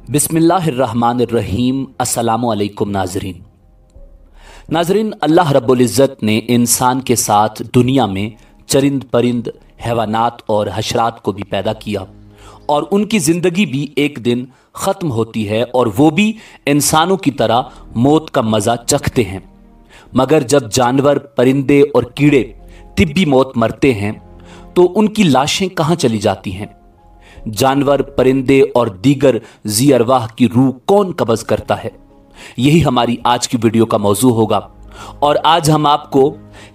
बिस्मिल्लाहिर्रहमानिर्रहीम। अस्सलामु अलैकुम नाजरीन, अल्लाह रब्बुल इज़्ज़त ने इंसान के साथ दुनिया में चरिंद परिंद, हैवानात और हशरात को भी पैदा किया और उनकी ज़िंदगी भी एक दिन ख़त्म होती है और वो भी इंसानों की तरह मौत का मज़ा चखते हैं। मगर जब जानवर, परिंदे और कीड़े तिब्बी मौत मरते हैं तो उनकी लाशें कहाँ चली जाती हैं? जानवर, परिंदे और दीगर ज़ी अरवाह की रूह कौन कब्ज़ करता है? यही हमारी आज की वीडियो का मौजू होगा और आज हम आपको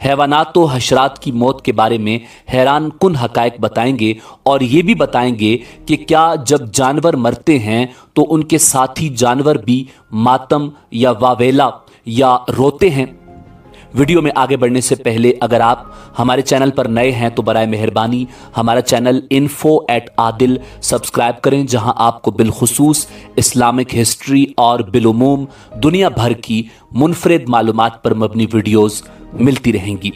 हैवानात व हशरात की मौत के बारे में हैरान कुन हकायक बताएंगे और ये भी बताएंगे कि क्या जब जानवर मरते हैं तो उनके साथी जानवर भी मातम या वावेला या रोते हैं। वीडियो में आगे बढ़ने से पहले अगर आप हमारे चैनल पर नए हैं तो बराए मेहरबानी हमारा चैनल info@adil सब्सक्राइब करें, जहां आपको बिलखुसूस इस्लामिक हिस्ट्री और बिलुमूम दुनिया भर की मुनफरिद मालूमात पर मबनी वीडियोस मिलती रहेंगी।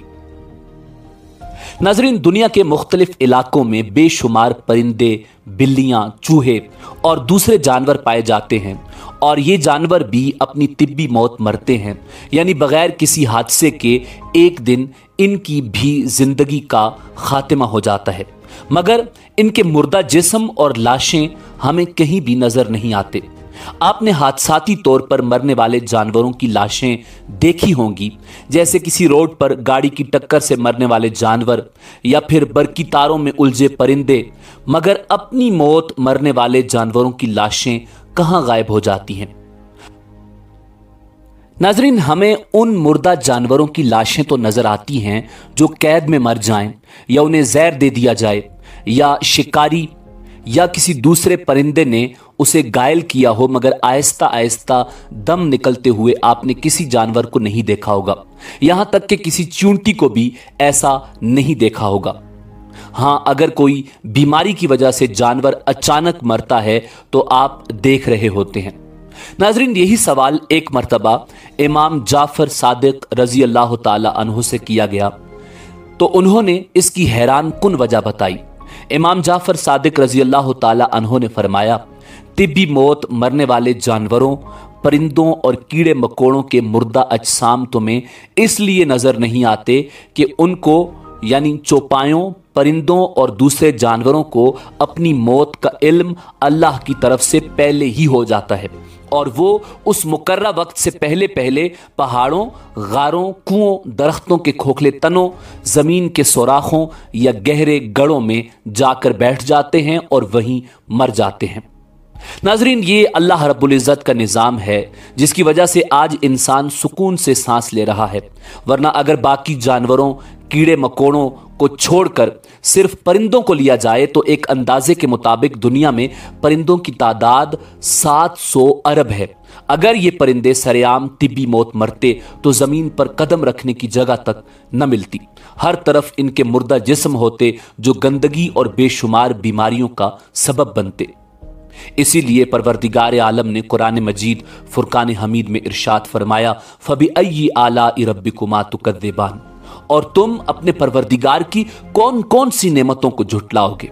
नाज़रीन, दुनिया के मुख्तलिफ इलाकों में बेशुमार परिंदे, बिल्लियां, चूहे और दूसरे जानवर पाए जाते हैं और ये जानवर भी अपनी तिब्बी मौत मरते हैं, यानी बगैर किसी हादसे के एक दिन इनकी भी जिंदगी का खात्मा हो जाता है। मगर इनके मुर्दा जिस्म और लाशें हमें कहीं भी नजर नहीं आते। आपने हादसाती तौर पर मरने वाले जानवरों की लाशें देखी होंगी, जैसे किसी रोड पर गाड़ी की टक्कर से मरने वाले जानवर या फिर बरकी तारों में उलझे परिंदे। मगर अपनी मौत मरने वाले जानवरों की लाशें कहां गायब हो जाती हैं? नाजरीन, हमें उन मुर्दा जानवरों की लाशें तो नजर आती हैं जो कैद में मर जाएं या उन्हें जहर दे दिया जाए या शिकारी या किसी दूसरे परिंदे ने उसे घायल किया हो, मगर आहिस्ता आहिस्ता दम निकलते हुए आपने किसी जानवर को नहीं देखा होगा। यहां तक कि किसी चूंटी को भी ऐसा नहीं देखा होगा। हां, अगर कोई बीमारी की वजह से जानवर अचानक मरता है तो आप देख रहे होते हैं। नाजरीन, यही सवाल एक मर्तबा इमाम जाफर सादिक रजी अल्लाह ताला अन्हु से किया गया तो उन्होंने इसकी हैरान कुन वजह बताई। इमाम जाफर सादिक रजी अल्लाह ताला अन्हु ने फरमाया, तिब्बी मौत मरने वाले जानवरों, परिंदों और कीड़े मकोड़ों के मुर्दा अजसाम तुम्हें इसलिए नजर नहीं आते कि उनको यानी चौपायों, परिंदों और दूसरे जानवरों को अपनी मौत का इल्म अल्लाह की तरफ से पहले ही हो जाता है और वो उस मुकर्रा वक्त से पहले पहले पहाड़ों, गारों, कुओं, दरख्तों के खोखले तनों, जमीन के सुराखों या गहरे गढ़ों में जाकर बैठ जाते हैं और वहीं मर जाते हैं। नाजरीन, ये अल्लाह रब्बुल इज़्ज़त का निज़ाम है जिसकी वजह से आज इंसान सुकून से सांस ले रहा है। वरना अगर बाकी जानवरों, कीड़े मकोड़ों को छोड़कर सिर्फ परिंदों को लिया जाए तो एक अंदाजे के मुताबिक दुनिया में परिंदों की तादाद 700 अरब है। अगर ये परिंदे सरेआम तिब्बी मौत मरते तो जमीन पर कदम रखने की जगह तक न मिलती। हर तरफ इनके मुर्दा जिस्म होते जो गंदगी और बेशुमार बीमारियों का सबब बनते। इसीलिए परवरदिगार आलम ने कुरान मजीद फुरकान हमीद में इरशाद फरमाया, फबी अय्यि आलाइ रब्बिकुमा तुकज़्ज़िबान, और तुम अपने परवरदिगार की कौन कौन सी नेमतों को झुटलाओगे।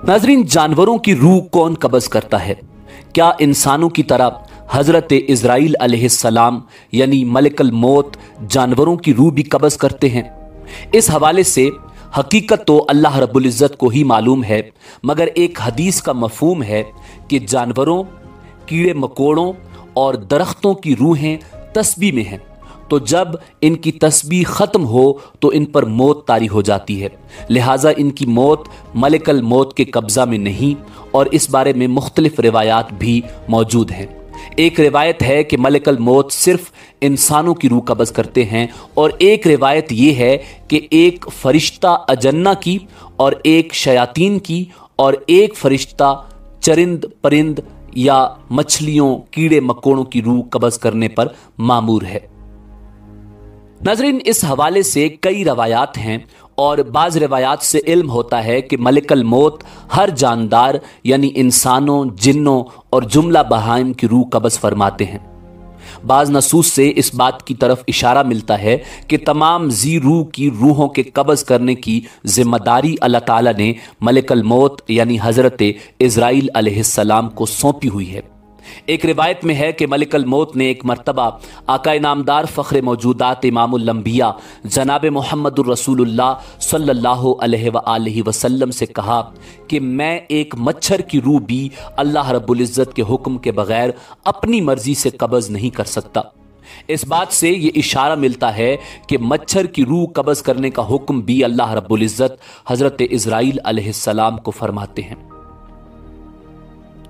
नाजरीन, जानवरों की रूह कौन कब्ज़ करता है? क्या इंसानों की तरह हजरत इज़राइल अलैहिस्सलाम यानी मलकल मौत जानवरों की रूह भी कब्ज़ करते हैं? इस हवाले से हकीकत तो अल्लाह रब्बुल इज़्ज़त को ही मालूम है, मगर एक हदीस का मफहूम है कि जानवरों, कीड़े मकोड़ों और दरख्तों की रूहें तस्बीह में हैं, तो जब इनकी तस्बीह ख़त्म हो तो इन पर मौत तारी हो जाती है। लिहाजा इनकी मौत मलकल मौत के कब्ज़ा में नहीं, और इस बारे में मुख्तलिफ रिवायात भी मौजूद हैं। एक रिवायत है कि मलकल मौत सिर्फ इंसानों की रूह कब्ज़ करते हैं और एक रिवायत यह है कि एक फरिश्ता अजन्ना की और एक शयातीन की और एक फरिश्ता चरिंद परिंद या मछलियों, कीड़े मकोड़ों की रूह कब्ज़ करने पर मामूर है। नाज़रीन, इस हवाले से कई रवायात हैं और बाज़ रिवायात से इल्म होता है कि मलकल मौत हर जानदार यानी इंसानों, जिन्नों और जुमला बहाइम की रूह कब्ज़ फरमाते हैं। बाज नसूस से इस बात की तरफ इशारा मिलता है कि तमाम जी रूह की रूहों के कब्ज़ करने की जिम्मेदारी अल्लाह ताला ने मलिकल मौत यानी हज़रत इज़राइल अलैहिस्सलाम को सौंपी हुई है। एक रिवायत में है कि मलिकल मौत ने एक मरतबा आकाए नामदार फ़ख्र मौजूदात इमामुल अंबिया जनाब मुहम्मदुर रसूलुल्लाह सल्लल्लाहु अलैहि वसल्लम से कहा कि मैं एक मच्छर की रूह भी अल्लाह रब्बुल इज़्ज़त के हुक्म के बगैर अपनी मर्जी से कब्ज़ नहीं कर सकता। इस बात से ये इशारा मिलता है कि मच्छर की रूह कब्ज़ करने का हुक्म भी अल्लाह रब्बुल इज़्ज़त हज़रत इज़राइल अलैहिस्सलाम को फरमाते हैं।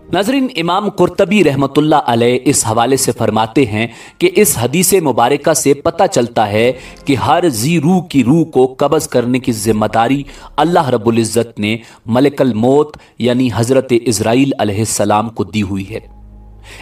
नाज़रीन, इमाम कुर्तबी रहमतुल्लाह अलैह इस हवाले से फरमाते हैं कि इस हदीस मुबारका से पता चलता है कि हर जी रूह की रूह को कब्ज़ करने की जिम्मेदारी अल्लाह रब्बुल इज़्ज़त ने मलिकल मौत यानी हज़रत इज़राइल अलैहिस्सलाम को दी हुई है।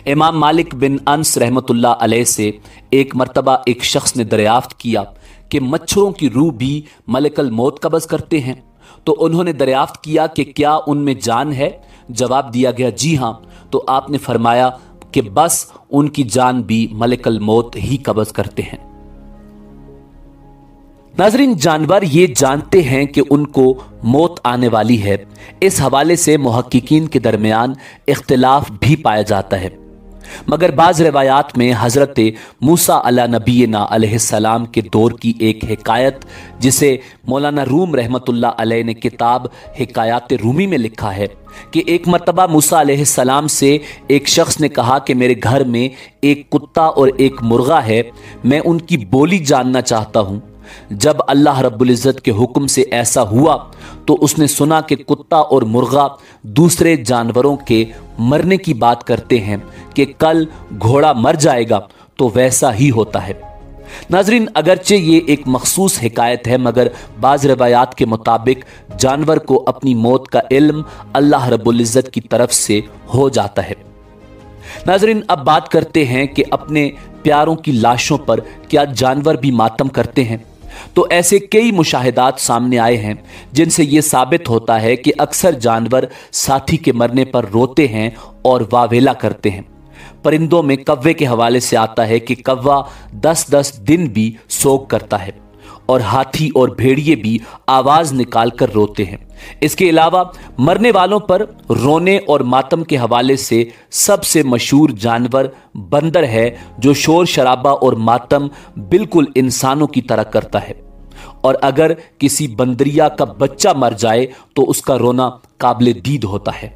इमाम मालिक बिन अनस रहमतुल्लाह अलैह से एक मरतबा एक शख्स ने दरियाफ्त किया कि मच्छरों की रूह भी मलिकल मौत कब्ज़ करते हैं, तो उन्होंने दरियाफ्त किया कि क्या उनमें जान है? जवाब दिया गया जी हां। तो आपने फरमाया कि बस उनकी जान भी मलिकल मौत ही कब्ज़ करते हैं। नाज़रीन, जानवर ये जानते हैं कि उनको मौत आने वाली है। इस हवाले से मुहक्किकीन के दरमियान इख्तिलाफ भी पाया जाता है, मगर बाज़ रिवायात में हज़रत मूसा अला नबीना अलैहिस्सलाम के दौर की एक हिकायत, जिसे मौलाना रूम रहमतुल्लाह अलैह ने किताब हिकायात रूमी में लिखा है कि एक मरतबा मूसा अलैहिस्सलाम से एक शख्स ने कहा कि मेरे घर में एक कुत्ता और एक मुर्गा है, मैं उनकी बोली जानना चाहता हूँ। जब अल्लाह रब्बुल इज़्ज़त के हुक्म से ऐसा हुआ तो उसने सुना कि कुत्ता और मुर्गा दूसरे जानवरों के मरने की बात करते हैं कि कल घोड़ा मर जाएगा, तो वैसा ही होता है। नाज़रीन, अगरचे ये एक मखसूस हिकायत है, मगर बाज़ रवायात के मुताबिक जानवर को अपनी मौत का इल्म अल्लाह रब्बुल इज़्ज़त की तरफ से हो जाता है। नाज़रीन, अब बात करते हैं कि अपने प्यारों की लाशों पर क्या जानवर भी मातम करते हैं। तो ऐसे कई मुशाहिदात सामने आए हैं जिनसे यह साबित होता है कि अक्सर जानवर साथी के मरने पर रोते हैं और वावेला करते हैं। परिंदों में कव्वे के हवाले से आता है कि कव्वा 10-10 दिन भी सोग करता है और हाथी और भेड़िए भी आवाज निकालकर रोते हैं। इसके अलावा मरने वालों पर रोने और मातम के हवाले से सबसे मशहूर जानवर बंदर है, जो शोर शराबा और मातम बिल्कुल इंसानों की तरह करता है, और अगर किसी बंदरिया का बच्चा मर जाए तो उसका रोना काबिल दीद होता है।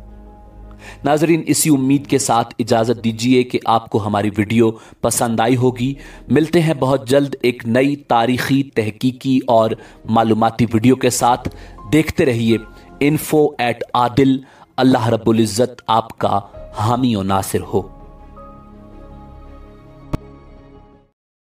नाजरीन, इसी उम्मीद के साथ इजाज़त दीजिए कि आपको हमारी वीडियो पसंद आई होगी। मिलते हैं बहुत जल्द एक नई तारीखी, तहकीकी और मालूमाती वीडियो के साथ। देखते रहिए info@adil। अल्लाह रब्बुल इज़्ज़त आपका हामी और नासिर हो।